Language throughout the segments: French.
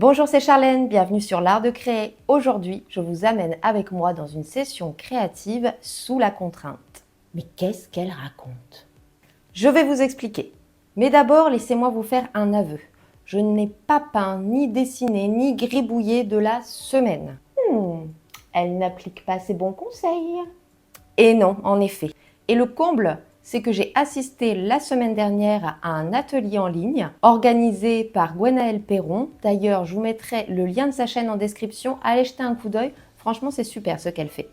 Bonjour, c'est Charlène, bienvenue sur l'art de créer. Aujourd'hui, je vous amène avec moi dans une session créative sous la contrainte. Mais qu'est-ce qu'elle raconte? Je vais vous expliquer. Mais d'abord, laissez-moi vous faire un aveu. Je n'ai pas peint, ni dessiné, ni gribouillé de la semaine. Elle n'applique pas ses bons conseils. Et non, en effet. Et le comble, c'est que j'ai assisté la semaine dernière à un atelier en ligne organisé par Gwenaëlle Perron. D'ailleurs, je vous mettrai le lien de sa chaîne en description. Allez jeter un coup d'œil. Franchement, c'est super ce qu'elle fait.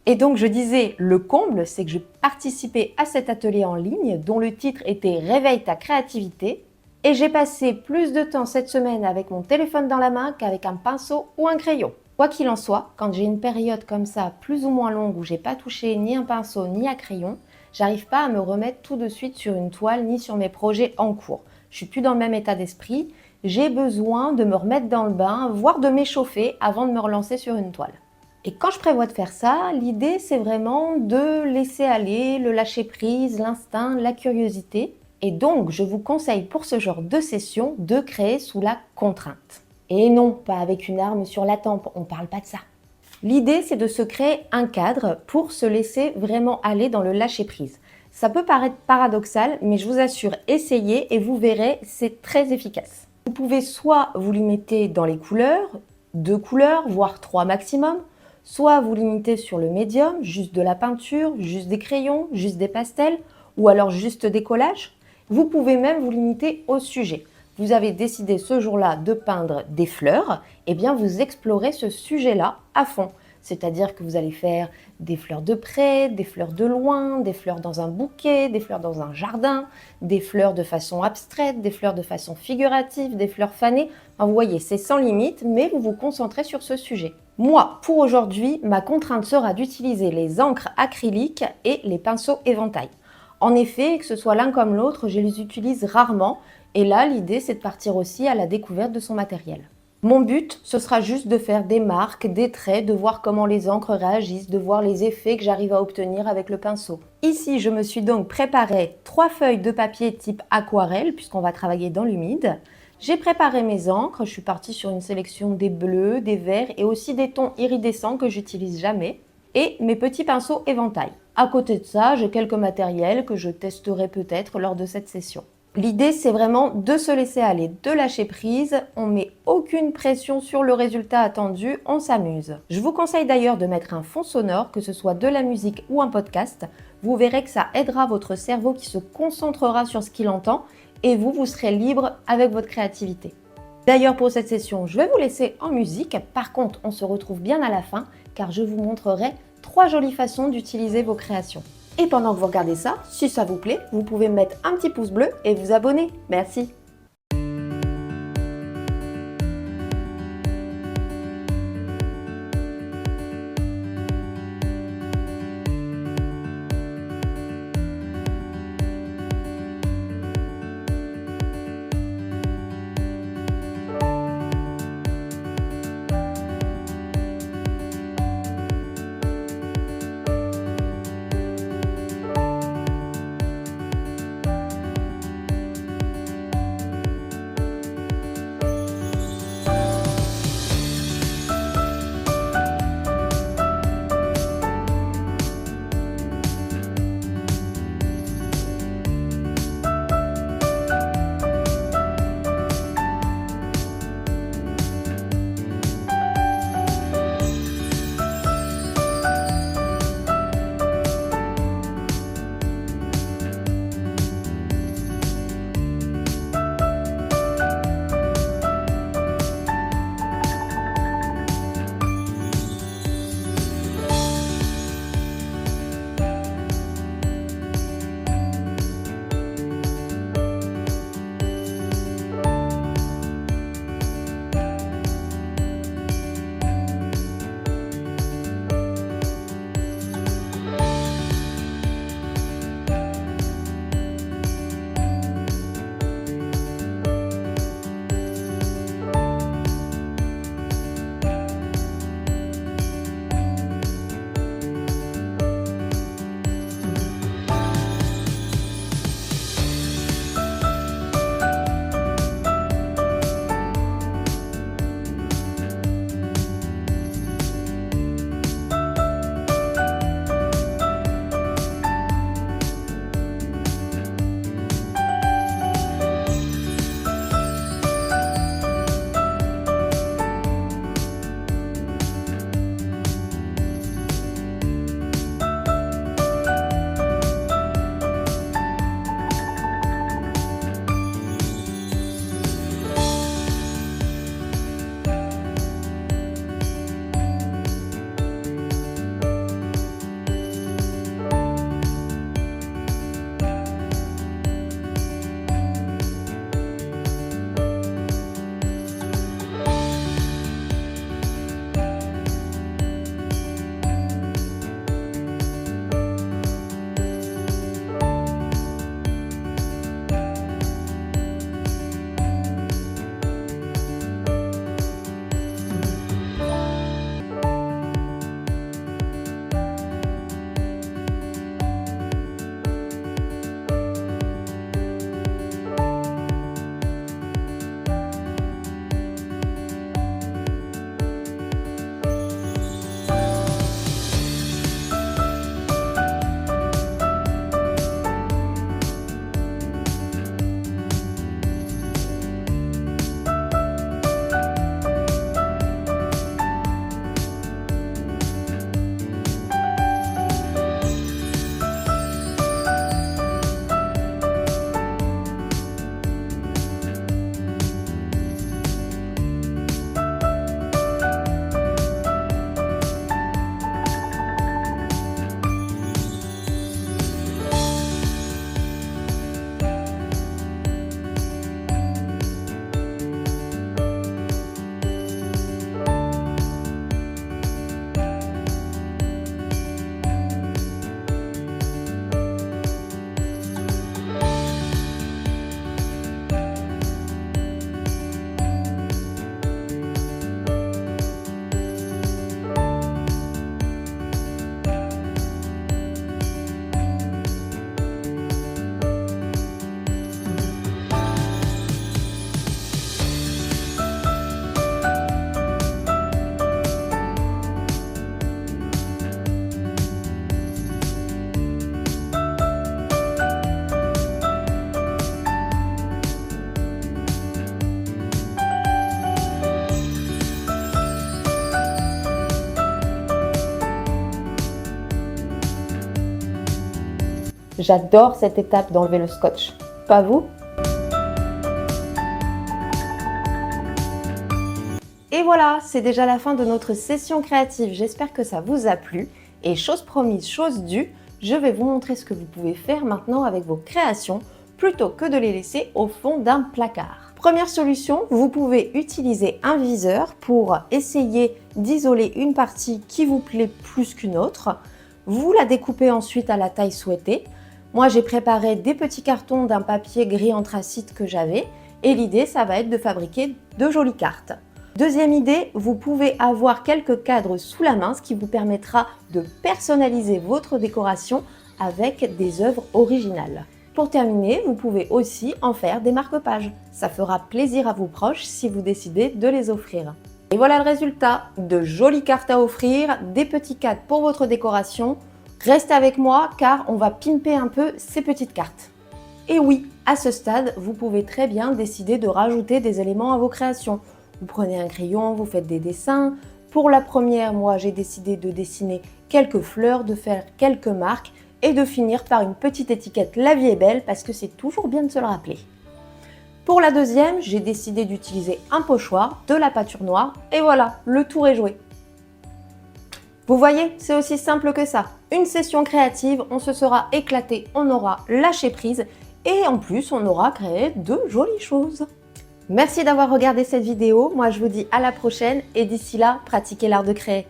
Et donc, je disais, le comble, c'est que j'ai participé à cet atelier en ligne dont le titre était Réveille ta créativité. Et j'ai passé plus de temps cette semaine avec mon téléphone dans la main qu'avec un pinceau ou un crayon. Quoi qu'il en soit, quand j'ai une période comme ça, plus ou moins longue, où j'ai pas touché ni un pinceau ni un crayon, j'arrive pas à me remettre tout de suite sur une toile ni sur mes projets en cours. Je suis plus dans le même état d'esprit. J'ai besoin de me remettre dans le bain, voire de m'échauffer avant de me relancer sur une toile. Et quand je prévois de faire ça, l'idée c'est vraiment de laisser aller, le lâcher prise, l'instinct, la curiosité. Et donc, je vous conseille pour ce genre de session de créer sous la contrainte. Et non, pas avec une arme sur la tempe, on parle pas de ça. L'idée, c'est de se créer un cadre pour se laisser vraiment aller dans le lâcher-prise. Ça peut paraître paradoxal, mais je vous assure, essayez et vous verrez, c'est très efficace. Vous pouvez soit vous limiter dans les couleurs, 2 couleurs, voire 3 maximum, soit vous limiter sur le médium, juste de la peinture, juste des crayons, juste des pastels, ou alors juste des collages. Vous pouvez même vous limiter au sujet. Vous avez décidé ce jour-là de peindre des fleurs, eh bien vous explorez ce sujet-là à fond. C'est-à-dire que vous allez faire des fleurs de près, des fleurs de loin, des fleurs dans un bouquet, des fleurs dans un jardin, des fleurs de façon abstraite, des fleurs de façon figurative, des fleurs fanées. Enfin, vous voyez, c'est sans limite, mais vous vous concentrez sur ce sujet. Moi, pour aujourd'hui, ma contrainte sera d'utiliser les encres acryliques et les pinceaux éventail. En effet, que ce soit l'un comme l'autre, je les utilise rarement. Et là, l'idée, c'est de partir aussi à la découverte de son matériel. Mon but, ce sera juste de faire des marques, des traits, de voir comment les encres réagissent, de voir les effets que j'arrive à obtenir avec le pinceau. Ici, je me suis donc préparé 3 feuilles de papier type aquarelle, puisqu'on va travailler dans l'humide. J'ai préparé mes encres, je suis partie sur une sélection des bleus, des verts et aussi des tons iridescents que j'utilise jamais. Et mes petits pinceaux éventail. À côté de ça, j'ai quelques matériels que je testerai peut-être lors de cette session. L'idée, c'est vraiment de se laisser aller, de lâcher prise. On ne met aucune pression sur le résultat attendu, on s'amuse. Je vous conseille d'ailleurs de mettre un fond sonore, que ce soit de la musique ou un podcast. Vous verrez que ça aidera votre cerveau qui se concentrera sur ce qu'il entend et vous serez libre avec votre créativité. D'ailleurs, pour cette session, je vais vous laisser en musique. Par contre, on se retrouve bien à la fin car je vous montrerai 3 jolies façons d'utiliser vos créations. Et pendant que vous regardez ça, si ça vous plaît, vous pouvez me mettre un petit pouce bleu et vous abonner. Merci. J'adore cette étape d'enlever le scotch. Pas vous? Et voilà, c'est déjà la fin de notre session créative. J'espère que ça vous a plu. Et chose promise, chose due, je vais vous montrer ce que vous pouvez faire maintenant avec vos créations plutôt que de les laisser au fond d'un placard. Première solution, vous pouvez utiliser un viseur pour essayer d'isoler une partie qui vous plaît plus qu'une autre. Vous la découpez ensuite à la taille souhaitée. Moi, j'ai préparé des petits cartons d'un papier gris anthracite que j'avais et l'idée, ça va être de fabriquer de jolies cartes. Deuxième idée, vous pouvez avoir quelques cadres sous la main, ce qui vous permettra de personnaliser votre décoration avec des œuvres originales. Pour terminer, vous pouvez aussi en faire des marque-pages. Ça fera plaisir à vos proches si vous décidez de les offrir. Et voilà le résultat, de jolies cartes à offrir, des petits cadres pour votre décoration. Restez avec moi car on va pimper un peu ces petites cartes. Et oui, à ce stade, vous pouvez très bien décider de rajouter des éléments à vos créations. Vous prenez un crayon, vous faites des dessins. Pour la première, moi, j'ai décidé de dessiner quelques fleurs, de faire quelques marques et de finir par une petite étiquette « La vie est belle » parce que c'est toujours bien de se le rappeler. Pour la deuxième, j'ai décidé d'utiliser un pochoir, de la peinture noire et voilà, le tour est joué. Vous voyez, c'est aussi simple que ça. Une session créative, on se sera éclaté, on aura lâché prise et en plus, on aura créé de jolies choses. Merci d'avoir regardé cette vidéo. Moi, je vous dis à la prochaine et d'ici là, pratiquez l'art de créer.